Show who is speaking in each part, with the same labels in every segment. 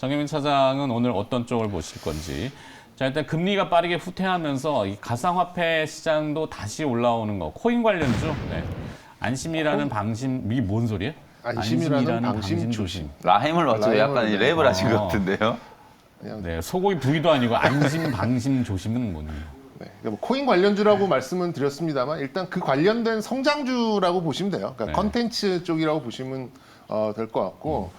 Speaker 1: 정혜민 차장은 오늘 어떤 쪽을 보실 건지. 자, 일단 금리가 빠르게 후퇴하면서 이 가상화폐 시장도 다시 올라오는 거. 코인 관련주. 네. 안심이라는 방심, 이게 뭔 소리예요?
Speaker 2: 안심이라는 방심 조심.
Speaker 3: 라임을 맞춰 약간
Speaker 2: 라임을,
Speaker 3: 랩을 하신 것 같은데요.
Speaker 1: 네, 소고기 부위도 아니고 안심, 방심, 조심은 뭐니?
Speaker 2: 네, 그러니까 뭐 코인 관련주라고 말씀은 드렸습니다만 일단 그 관련된 성장주라고 보시면 돼요. 그러니까
Speaker 1: 네.
Speaker 2: 컨텐츠 쪽이라고 보시면 될 것 같고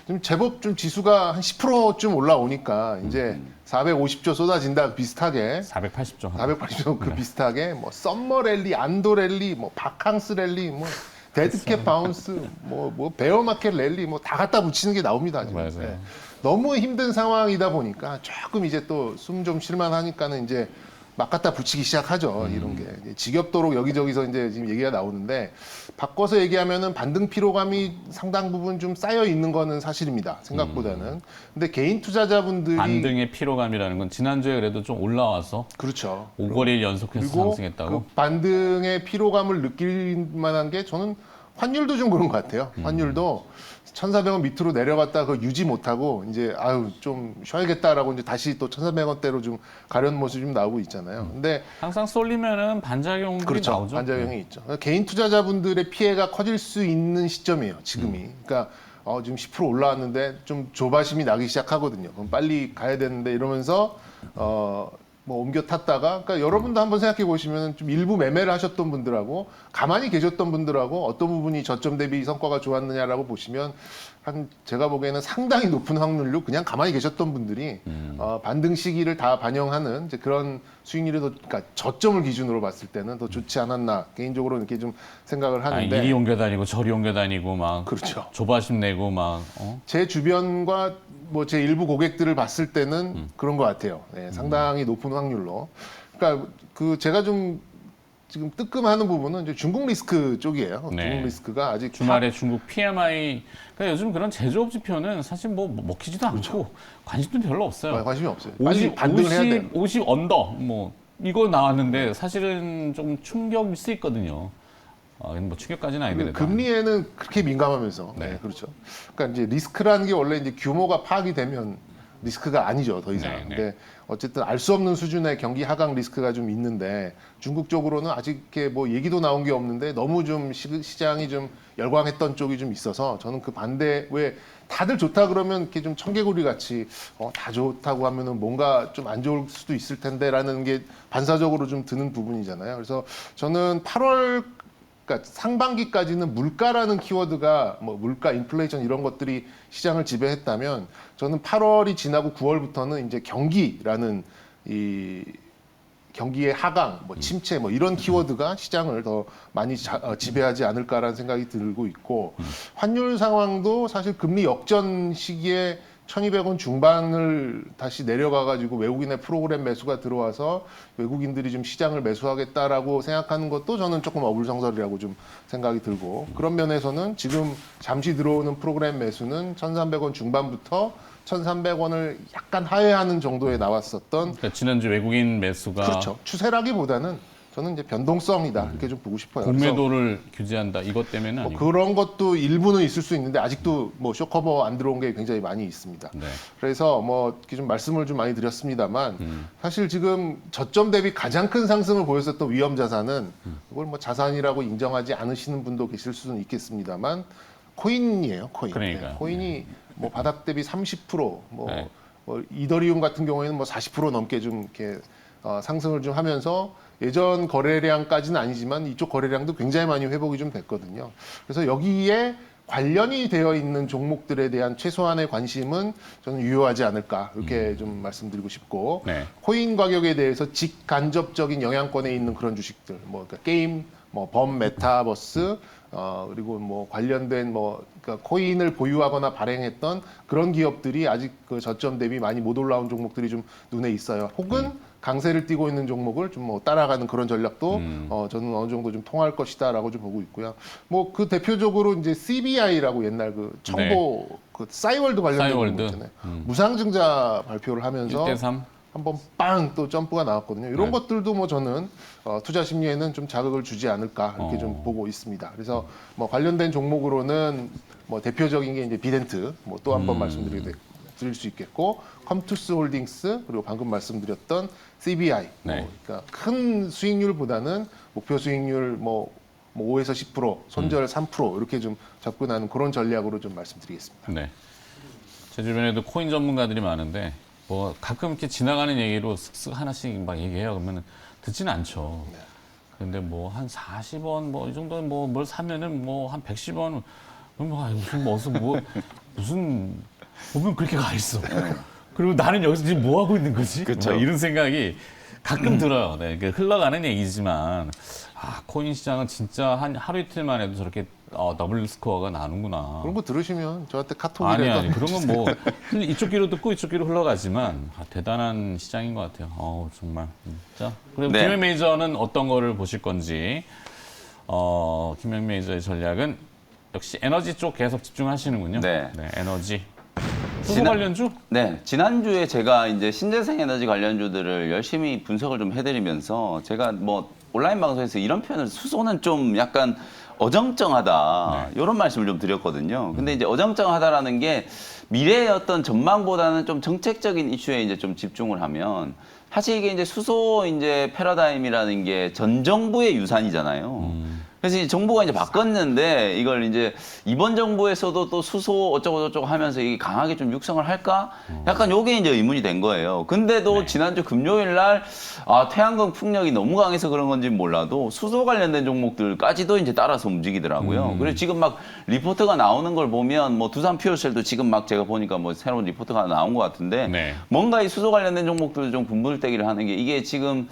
Speaker 2: 좀 제법 좀 지수가 한 10%쯤 올라오니까 이제 450조 쏟아진다 비슷하게
Speaker 1: 480조.
Speaker 2: 480조 그 비슷하게 뭐 썸머 랠리, 안도 랠리, 뭐 바캉스 랠리, 뭐 데드캣 바운스, 뭐 베어마켓 랠리 뭐 다 갖다 붙이는 게 나옵니다. 지금.
Speaker 1: 맞아요.
Speaker 2: 네. 너무 힘든 상황이다 보니까 조금 이제 또 숨 좀 쉴만하니까는 이제 막 갖다 붙이기 시작하죠. 이런 게 이제 지겹도록 여기저기서 이제 지금 얘기가 나오는데 바꿔서 얘기하면은 반등 피로감이 상당 부분 좀 쌓여 있는 거는 사실입니다. 생각보다는. 근데 개인 투자자분들이
Speaker 1: 반등의 피로감이라는 건 지난주에 그래도 좀 올라와서
Speaker 2: 그렇죠.
Speaker 1: 5거래일 연속해서
Speaker 2: 그리고
Speaker 1: 상승했다고.
Speaker 2: 그 반등의 피로감을 느낄 만한 게 저는 환율도 좀 그런 것 같아요. 환율도 1,400원 밑으로 내려갔다 그 유지 못하고 이제 아유 좀 쉬어야겠다라고 이제 다시 또 1,400원대로 좀 가려는 모습이 좀 나오고 있잖아요. 근데
Speaker 1: 항상 쏠리면은 반작용들이
Speaker 2: 그렇죠.
Speaker 1: 나오죠.
Speaker 2: 반작용이 있죠. 개인 투자자분들의 피해가 커질 수 있는 시점이에요. 지금이. 그러니까 지금 10% 올라왔는데 좀 조바심이 나기 시작하거든요. 그럼 빨리 가야 되는데 이러면서 뭐 옮겨 탔다가 그러니까 여러분도 한번 생각해 보시면 좀 일부 매매를 하셨던 분들하고 가만히 계셨던 분들하고 어떤 부분이 저점 대비 성과가 좋았느냐라고 보시면 한 제가 보기에는 상당히 높은 확률로 그냥 가만히 계셨던 분들이 반등 시기를 다 반영하는 이제 그런 수익률이 더 그러니까 저점을 기준으로 봤을 때는 더 좋지 않았나 개인적으로 이렇게 좀 생각을
Speaker 1: 아니,
Speaker 2: 하는데
Speaker 1: 이리 옮겨 다니고 저리 옮겨 다니고 막
Speaker 2: 그렇죠.
Speaker 1: 조바심 내고 막
Speaker 2: 제 주변과 뭐 제 일부 고객들을 봤을 때는 그런 것 같아요. 네, 상당히 높은 확률로. 그러니까 그 제가 좀 지금 뜨끔하는 부분은 이제 중국 리스크 쪽이에요.
Speaker 1: 네.
Speaker 2: 중국 리스크가 아직
Speaker 1: 주말에 중국 PMI 그러니까 요즘 그런 제조업 지표는 사실 뭐 먹히지도 않고 관심도 별로 없어요.
Speaker 2: 관심이 없어요. 빨리 반등을 해야 돼요.
Speaker 1: 50 언더 뭐 이거 나왔는데 사실은 좀 충격일 수 있거든요. 뭐 충격까지는 아니더라도
Speaker 2: 금리에는 그렇게 민감하면서
Speaker 1: 네.
Speaker 2: 네, 그렇죠. 그러니까 이제 리스크라는 게 원래 이제 규모가 파악이 되면 리스크가 아니죠 더 이상.
Speaker 1: 네, 네.
Speaker 2: 근데 어쨌든 알 수 없는 수준의 경기 하강 리스크가 좀 있는데 중국 쪽으로는 아직 이렇게 뭐 얘기도 나온 게 없는데 너무 좀 시장이 좀 열광했던 쪽이 좀 있어서 저는 그 반대 왜 다들 좋다 그러면 이렇게 좀 청개구리 같이 다 좋다고 하면은 뭔가 좀 안 좋을 수도 있을 텐데라는 게 반사적으로 좀 드는 부분이잖아요. 그래서 저는 8월 그러니까 상반기까지는 물가라는 키워드가 뭐 물가, 인플레이션 이런 것들이 시장을 지배했다면 저는 8월이 지나고 9월부터는 이제 경기라는 이 경기의 하강, 뭐 침체, 뭐 이런 키워드가 시장을 더 많이 지배하지 않을까라는 생각이 들고 있고 환율 상황도 사실 금리 역전 시기에 1,200원 중반을 다시 내려가가지고 외국인의 프로그램 매수가 들어와서 외국인들이 좀 시장을 매수하겠다라고 생각하는 것도 저는 조금 어불성설이라고 좀 생각이 들고 그런 면에서는 지금 잠시 들어오는 프로그램 매수는 1,300원 중반부터 1,300원을 약간 하회하는 정도에 나왔었던
Speaker 1: 그러니까 지난주 외국인 매수가
Speaker 2: 그렇죠. 추세라기보다는 저는 이제 변동성이다 이렇게 좀 보고 싶어요.
Speaker 1: 공매도를 규제한다 이것 때문에는
Speaker 2: 뭐
Speaker 1: 아니고
Speaker 2: 그런 것도 일부는 있을 수 있는데 아직도 뭐 쇼커버 안 들어온 게 굉장히 많이 있습니다.
Speaker 1: 네.
Speaker 2: 그래서 뭐 이렇게 좀 말씀을 좀 많이 드렸습니다만 사실 지금 저점 대비 가장 큰 상승을 보였었던 위험 자산은 그걸 뭐 자산이라고 인정하지 않으시는 분도 계실 수는 있겠습니다만 코인이에요. 코인.
Speaker 1: 그러니까요.
Speaker 2: 네, 코인이 뭐 바닥 대비 30%뭐
Speaker 1: 네.
Speaker 2: 뭐 이더리움 같은 경우에는 뭐 40% 넘게 좀 이렇게 상승을 좀 하면서 예전 거래량까지는 아니지만 이쪽 거래량도 굉장히 많이 회복이 좀 됐거든요. 그래서 여기에 관련이 되어 있는 종목들에 대한 최소한의 관심은 저는 유효하지 않을까 이렇게 좀 말씀드리고 싶고
Speaker 1: 네.
Speaker 2: 코인 가격에 대해서 직간접적인 영향권에 있는 그런 주식들 뭐 그러니까 게임 뭐 범 메타버스 그리고 뭐 관련된 뭐 그러니까 코인을 보유하거나 발행했던 그런 기업들이 아직 그 저점 대비 많이 못 올라온 종목들이 좀 눈에 있어요. 혹은 강세를 띠고 있는 종목을 좀 뭐 따라가는 그런 전략도 저는 어느 정도 좀 통할 것이다라고 좀 보고 있고요. 뭐 그 대표적으로 이제 CBI라고 옛날 그 청보 그 싸이월드 관련된
Speaker 1: 싸이월드.
Speaker 2: 종목 있잖아요. 무상증자 발표를 하면서
Speaker 1: 1대3
Speaker 2: 한번 빵 또 점프가 나왔거든요. 이런
Speaker 1: 네.
Speaker 2: 것들도 뭐 저는 투자 심리에는 좀 자극을 주지 않을까 이렇게 좀 보고 있습니다. 그래서 뭐 관련된 종목으로는 뭐 대표적인 게 이제 비덴트 뭐 또 한 번 말씀드리게 됐고 드릴 수 있겠고, 컴투스 홀딩스 그리고 방금 말씀드렸던 CBI,
Speaker 1: 네.
Speaker 2: 그러니까 큰 수익률보다는 목표 수익률 뭐 5에서 10%, 손절 3% 이렇게 좀 접근하는 그런 전략으로 좀 말씀드리겠습니다.
Speaker 1: 네. 제 주변에도 코인 전문가들이 많은데 뭐 가끔 이렇게 지나가는 얘기로 쓱쓱 하나씩 막 얘기해요. 그러면 듣지는 않죠. 근데 뭐 한 40원 뭐 이 정도는 뭐 뭘 사면은 뭐 한 110원 무슨 보면 그렇게 가 있어. 그리고 나는 여기서 지금 뭐 하고 있는 거지?
Speaker 3: 그쵸.
Speaker 1: 뭐 이런 생각이 가끔 들어요. 네, 흘러가는 얘기지만 코인 시장은 진짜 한 하루 이틀만 해도 저렇게 더블 스코어가 나는구나.
Speaker 2: 그런 거 들으시면 저한테 카톡이라도
Speaker 1: 아니 그런 건 뭐 이쪽 귀로 듣고 이쪽 귀로 흘러가지만 대단한 시장인 것 같아요. 정말. 자, 그럼
Speaker 3: 네.
Speaker 1: 김영 메이저는 어떤 거를 보실 건지. 김영 메이저의 전략은 역시 에너지 쪽 계속 집중하시는군요.
Speaker 3: 네.
Speaker 1: 에너지. 수소 관련주?
Speaker 3: 네, 지난주에 제가 이제 신재생 에너지 관련주들을 열심히 분석을 좀 해드리면서 제가 뭐 온라인 방송에서 이런 표현을 수소는 좀 약간 어정쩡하다 이런 말씀을 좀 드렸거든요. 근데 이제 어정쩡하다라는 게 미래의 어떤 전망보다는 좀 정책적인 이슈에 이제 좀 집중을 하면 사실 이게 이제 수소 이제 패러다임이라는 게 전 정부의 유산이잖아요. 그래서 이 정부가 이제 바꿨는데 이걸 이제 이번 정부에서도 또 수소 어쩌고 저쩌고 하면서 이게 강하게 좀 육성을 할까? 약간 요게 이제 의문이 된 거예요. 근데도 지난주 금요일 날 태양광 풍력이 너무 강해서 그런 건지 몰라도 수소 관련된 종목들까지도 이제 따라서 움직이더라고요. 그리고 지금 막 리포트가 나오는 걸 보면 뭐 두산 퓨어셀도 지금 막 제가 보니까 뭐 새로운 리포트가 나온 것 같은데
Speaker 1: 네.
Speaker 3: 뭔가 이 수소 관련된 종목들 좀 군불대기를 하는 게 이게 지금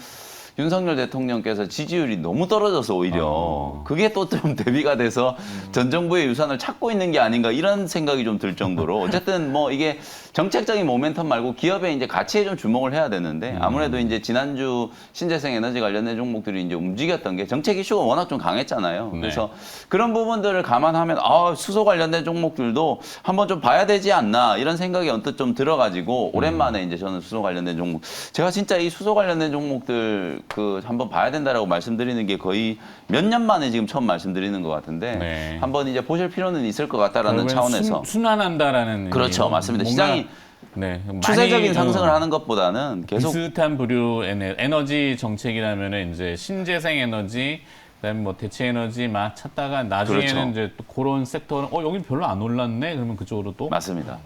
Speaker 3: 윤석열 대통령께서 지지율이 너무 떨어져서 오히려 그게 또 좀 대비가 돼서 전 정부의 유산을 찾고 있는 게 아닌가 이런 생각이 좀 들 정도로 어쨌든 뭐 이게 정책적인 모멘텀 말고 기업의 이제 가치에 좀 주목을 해야 되는데 아무래도 이제 지난주 신재생 에너지 관련된 종목들이 이제 움직였던 게 정책 이슈가 워낙 좀 강했잖아요.
Speaker 1: 네.
Speaker 3: 그래서 그런 부분들을 감안하면 수소 관련된 종목들도 한번 좀 봐야 되지 않나 이런 생각이 언뜻 좀 들어가지고 오랜만에 이제 저는 수소 관련된 종목 제가 진짜 이 수소 관련된 종목들 한번 봐야 된다라고 말씀드리는 게 거의 몇 년 만에 지금 처음 말씀드리는 것 같은데
Speaker 1: 네.
Speaker 3: 한번 이제 보실 필요는 있을 것 같다라는 차원에서
Speaker 1: 순환한다라는
Speaker 3: 그렇죠. 맞습니다. 시장이
Speaker 1: 많이,
Speaker 3: 추세적인 상승을 하는 것보다는 계속
Speaker 1: 비슷한 부류의 에너지 정책이라면은 이제 신재생 에너지 그다음에 뭐 대체 에너지 막 찾다가 나중에는
Speaker 3: 그렇죠.
Speaker 1: 이제 또 그런 섹터는 여기 별로 안 올랐네 그러면 그쪽으로 또
Speaker 3: 맞습니다.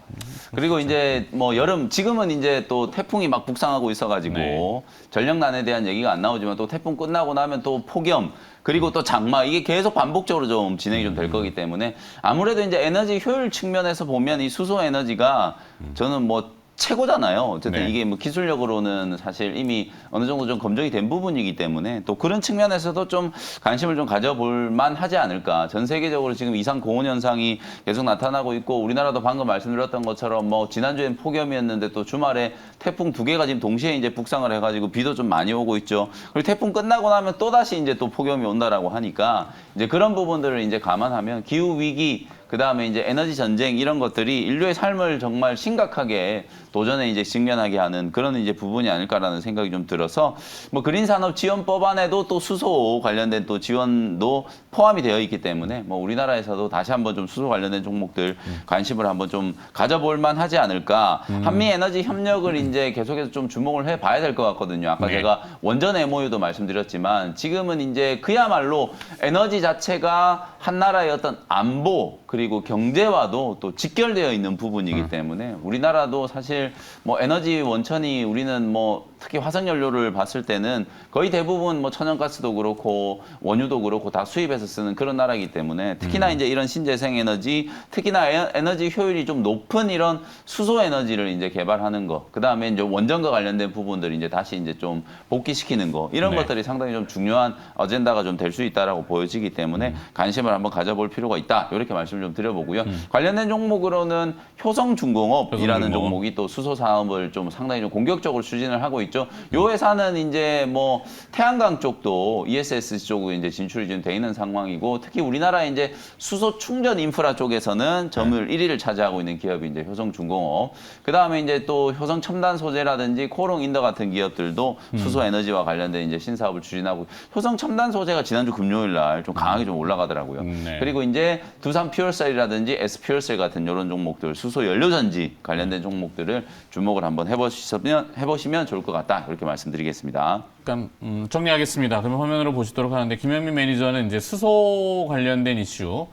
Speaker 3: 그리고 이제 뭐 여름 지금은 이제 또 태풍이 막 북상하고 있어가지고
Speaker 1: 네.
Speaker 3: 전력난에 대한 얘기가 안 나오지만 또 태풍 끝나고 나면 또 폭염 그리고 또 장마 이게 계속 반복적으로 좀 진행이 좀 될 거기 때문에 아무래도 이제 에너지 효율 측면에서 보면 이 수소 에너지가 저는 뭐 최고잖아요. 어쨌든
Speaker 1: 네.
Speaker 3: 이게 뭐 기술력으로는 사실 이미 어느 정도 좀 검증이 된 부분이기 때문에 또 그런 측면에서도 좀 관심을 좀 가져볼 만하지 않을까. 전 세계적으로 지금 이상 고온 현상이 계속 나타나고 있고 우리나라도 방금 말씀드렸던 것처럼 뭐 지난주엔 폭염이었는데 또 주말에 태풍 2개가 지금 동시에 이제 북상을 해가지고 비도 좀 많이 오고 있죠. 그리고 태풍 끝나고 나면 또 다시 이제 또 폭염이 온다라고 하니까 이제 그런 부분들을 이제 감안하면 기후 위기 그다음에 이제 에너지 전쟁 이런 것들이 인류의 삶을 정말 심각하게 도전에 이제 직면하게 하는 그런 이제 부분이 아닐까라는 생각이 좀 들어서 뭐 그린 산업 지원법 안에도 또 수소 관련된 또 지원도 포함이 되어 있기 때문에 뭐 우리나라에서도 다시 한번 좀 수소 관련된 종목들 관심을 한번 좀 가져볼 만하지 않을까. 한미 에너지 협력을 이제 계속해서 좀 주목을 해 봐야 될 것 같거든요. 아까
Speaker 1: 네.
Speaker 3: 제가 원전 MOU도 말씀드렸지만 지금은 이제 그야말로 에너지 자체가 한 나라의 어떤 안보 그리고 경제와도 또 직결되어 있는 부분이기 때문에 우리나라도 사실 뭐 에너지 원천이 우리는 뭐 특히 화석연료를 봤을 때는 거의 대부분 뭐 천연가스도 그렇고 원유도 그렇고 다 수입해서 쓰는 그런 나라이기 때문에 특히나 이제 이런 신재생 에너지 특히나 에너지 효율이 좀 높은 이런 수소 에너지를 이제 개발하는 거 그다음에 이제 원전과 관련된 부분들 이제 다시 이제 좀 복귀시키는 거 이런
Speaker 1: 네.
Speaker 3: 것들이 상당히 좀 중요한 어젠다가 좀 될 수 있다라고 보여지기 때문에 관심을 한번 가져볼 필요가 있다 이렇게 말씀을 좀 드려보고요. 관련된 종목으로는 효성중공업이라는
Speaker 1: 효성중공업.
Speaker 3: 종목이 또 수소 사업을 좀 상당히 좀 공격적으로 추진을 하고 있죠. 되겠죠. 요 회사는 이제 뭐 태양광 쪽도 ESS 쪽으로 이제 진출이 좀 돼 있는 상황이고 특히 우리나라 이제 수소 충전 인프라 쪽에서는 점유율 1위를 차지하고 있는 기업이 이제 효성중공업. 그 다음에 이제 또 효성 첨단 소재라든지 코롱 인더 같은 기업들도 수소 에너지와 관련된 이제 신사업을 추진하고 효성 첨단 소재가 지난주 금요일 날 좀 강하게 좀 올라가더라고요.
Speaker 1: 네.
Speaker 3: 그리고 이제 두산 퓨얼셀이라든지 S 퓨얼셀 같은 이런 종목들 수소 연료전지 관련된 종목들을 주목을 한번 해보시면 좋을 것 같다 이렇게 말씀드리겠습니다.
Speaker 1: 그러니까 정리하겠습니다. 그러면 화면으로 보시도록 하는데 김영민 매니저는 이제 수소 관련된 이슈,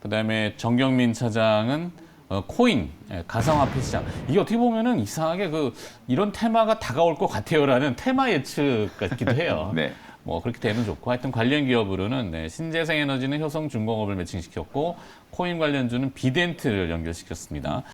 Speaker 1: 그다음에 정경민 차장은 코인, 가상화폐 시장. 이게 어떻게 보면은 이상하게 이런 테마가 다가올 것 같아요라는 테마 예측 같기도 해요.
Speaker 3: 네.
Speaker 1: 뭐 그렇게 되면 좋고 하여튼 관련 기업으로는 신재생에너지는 효성중공업을 매칭시켰고 코인 관련주는 비덴트를 연결시켰습니다.